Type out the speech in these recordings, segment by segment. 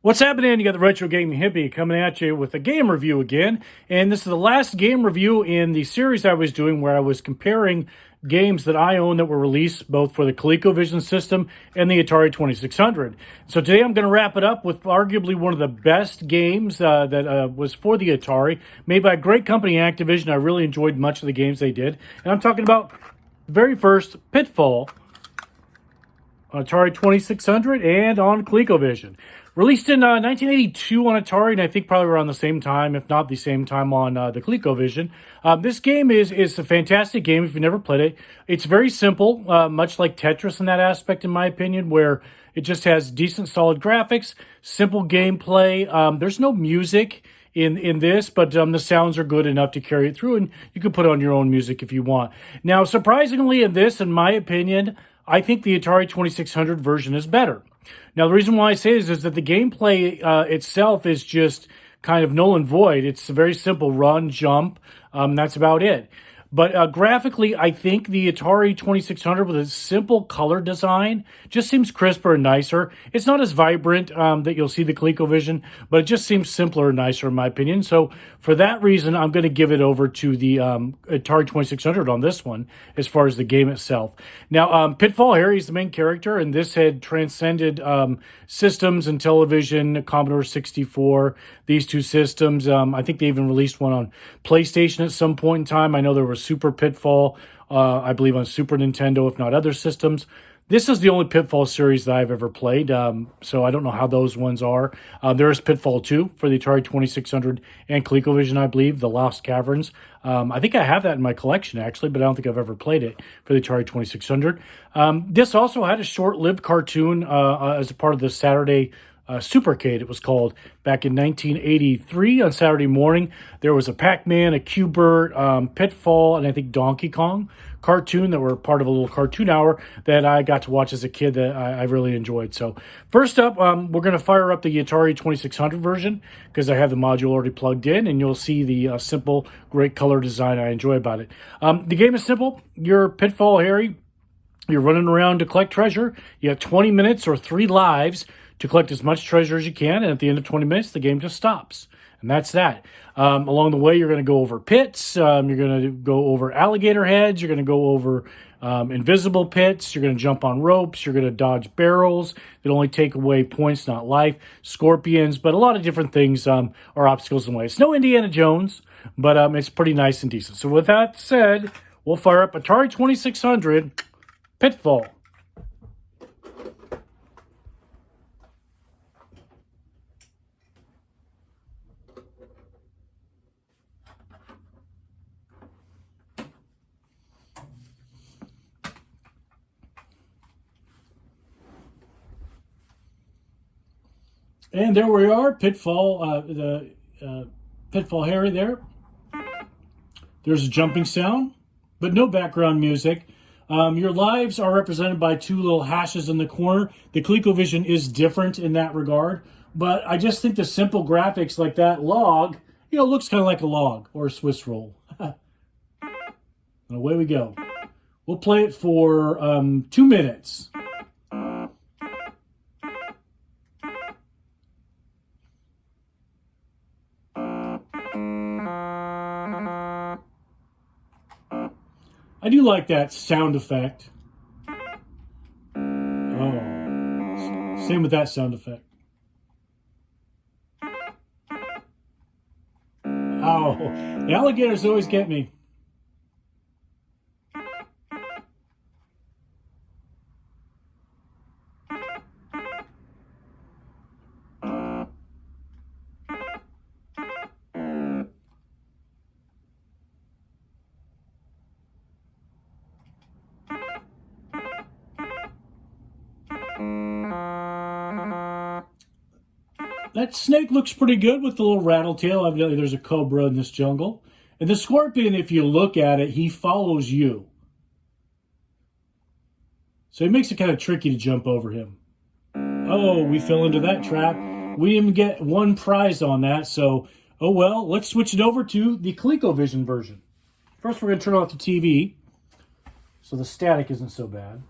What's happening? You got the Retro Gaming Hippie coming at you with a game review again. And this is the last game review in the series I was doing where I was comparing games that I own that were released both for the Colecovision system and the Atari 2600. So today I'm going to wrap it up with arguably one of the best games that was for the Atari, made by a great company, Activision. I really enjoyed much of the games they did. And I'm talking about the very first Pitfall on Atari 2600 and on ColecoVision. Released in 1982 on Atari, and I think probably around the same time, if not the same time, on the ColecoVision. This game is a fantastic game if you've never played it. It's very simple, much like Tetris in that aspect, in my opinion, where it just has decent, solid graphics, simple gameplay. There's no music in this, but the sounds are good enough to carry it through, and you can put on your own music if you want. Now, surprisingly, in this, in my opinion, I think the Atari 2600 version is better. Now, the reason why I say this is that the gameplay itself is just kind of null and void. It's a very simple run, jump. That's about it. But graphically, I think the Atari 2600 with a simple color design just seems crisper and nicer. It's not as vibrant that you'll see the ColecoVision, but it just seems simpler and nicer in my opinion. So for that reason, I'm going to give it over to the Atari 2600 on this one as far as the game itself. Now, Pitfall, Harry's the main character, and this had transcended systems and television, Commodore 64, these two systems. I think they even released one on PlayStation at some point in time. I know there was Super Pitfall, I believe on Super Nintendo, if not other systems. This is the only Pitfall series that I've ever played, so I don't know how those ones are. There is Pitfall 2 for the Atari 2600 and ColecoVision, I believe, The Lost Caverns. I think I have that in my collection, actually, but I don't think I've ever played it for the Atari 2600. This also had a short-lived cartoon as a part of the Saturday Supercade, it was called, back in 1983 on Saturday morning. There was a Pac-Man, a Q-Bert, Pitfall, and I think Donkey Kong cartoon that were part of a little cartoon hour that I got to watch as a kid that I really enjoyed. So first up, we're going to fire up the Atari 2600 version because I have the module already plugged in, and you'll see the simple, great color design I enjoy about it. The game is simple. You're Pitfall Harry. You're running around to collect treasure. You have 20 minutes or 3 lives to collect as much treasure as you can, and at the end of 20 minutes, the game just stops. And that's that. Along the way, you're going to go over pits. You're going to go over alligator heads. You're going to go over invisible pits. You're going to jump on ropes. You're going to dodge barrels that only take away points, not life. Scorpions, but a lot of different things are obstacles in the way. It's no Indiana Jones, but it's pretty nice and decent. So with that said, we'll fire up Atari 2600 Pitfall. And there we are, Pitfall, Pitfall Harry there. There's a jumping sound, but no background music. Your lives are represented by 2 little hashes in the corner. The ColecoVision is different in that regard, but I just think the simple graphics like that log, looks kind of like a log or a Swiss roll. And away we go. We'll play it for 2 minutes. I do like that sound effect. Oh, same with that sound effect. Oh, the alligators always get me. That snake looks pretty good with the little rattle tail. Evidently there's a cobra in this jungle. And the scorpion, if you look at it, he follows you. So it makes it kind of tricky to jump over him. Oh, we fell into that trap. We didn't even get 1 prize on that, so, oh well, let's switch it over to the ColecoVision version. First, we're going to turn off the TV so the static isn't so bad.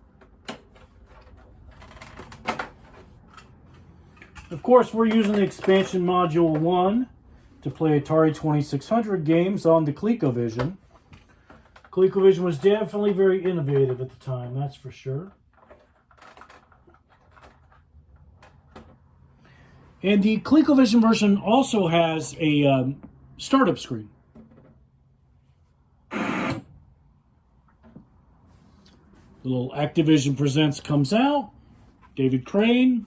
Of course, we're using the expansion module 1 to play Atari 2600 games on the Colecovision. Colecovision was definitely very innovative at the time, that's for sure. And the Colecovision version also has a startup screen. Little Activision Presents comes out. David Crane.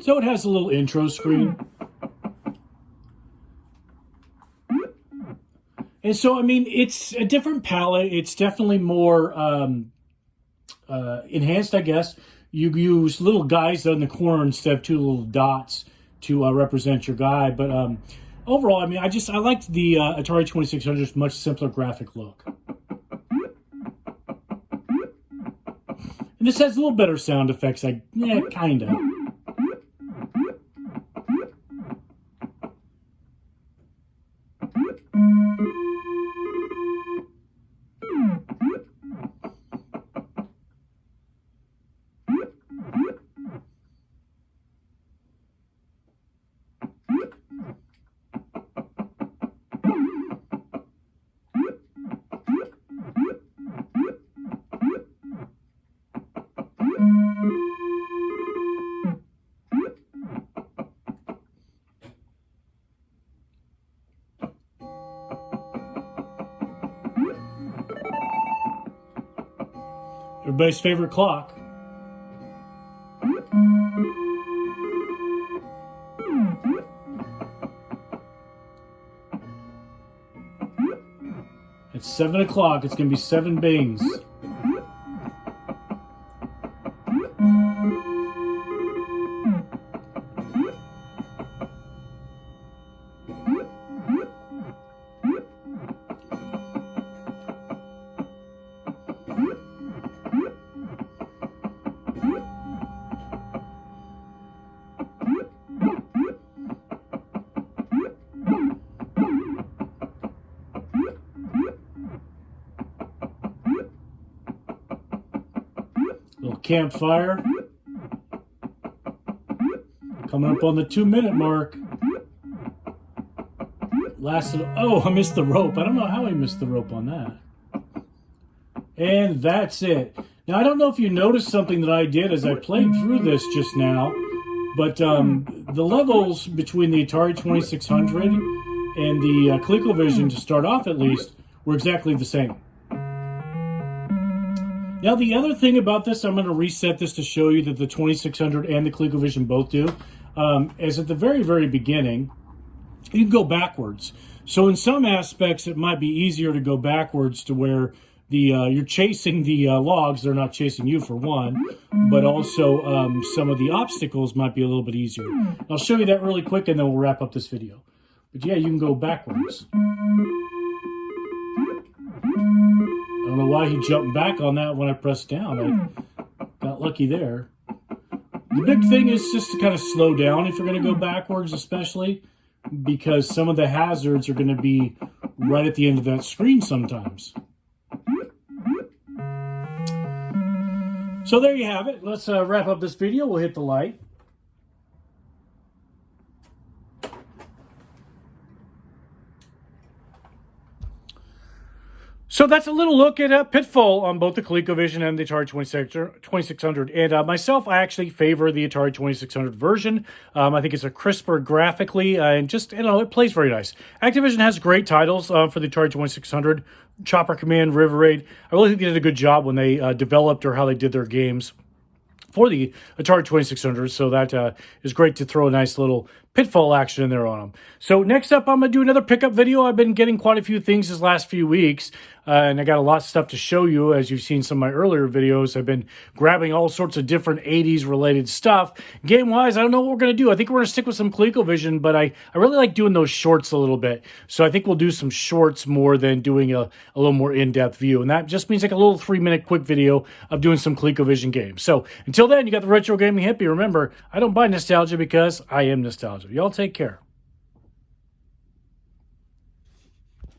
So it has a little intro screen. And so, I mean, it's a different palette. It's definitely more enhanced, I guess. You use little guys in the corner instead of two little dots to represent your guy. But overall, I mean, I liked the Atari 2600's much simpler graphic look. And this has a little better sound effects, kind of. Everybody's favorite clock. It's 7 o'clock. It's going to be 7 bings. Little campfire. Coming up on the 2-minute mark. Oh, I missed the rope. I don't know how I missed the rope on that. And that's it. Now, I don't know if you noticed something that I did as I played through this just now, but the levels between the Atari 2600 and the ColecoVision, to start off at least, were exactly the same. Now, the other thing about this, I'm going to reset this to show you that the 2600 and the ColecoVision both do, is at the very, very beginning, you can go backwards. So in some aspects, it might be easier to go backwards to where you're chasing the logs. They're not chasing you, for one, but also some of the obstacles might be a little bit easier. I'll show you that really quick, and then we'll wrap up this video. But yeah, you can go backwards. I don't know why he jumped back on that when I pressed down. I got lucky there. The big thing is just to kind of slow down if you're going to go backwards, especially because some of the hazards are going to be right at the end of that screen sometimes. So there you have it. Let's wrap up this video. We'll hit the light. So that's a little look at Pitfall on both the ColecoVision and the Atari 2600. And myself, I actually favor the Atari 2600 version. I think it's a crisper graphically, and just, it plays very nice. Activision has great titles for the Atari 2600. Chopper Command, River Raid. I really think they did a good job when they developed or how they did their games for the Atari 2600, so that is great to throw a nice little Pitfall action in there on them. So next up, I'm going to do another pickup video. I've been getting quite a few things this last few weeks, and I got a lot of stuff to show you. As you've seen some of my earlier videos, I've been grabbing all sorts of different 80s related stuff. Game-wise, I don't know what we're going to do. I think we're going to stick with some ColecoVision, but I really like doing those shorts a little bit. So I think we'll do some shorts more than doing a little more in-depth view. And that just means like a little 3-minute quick video of doing some ColecoVision games. So until then, you got the Retro Gaming Hippie. Remember, I don't buy nostalgia because I am nostalgia. Y'all take care.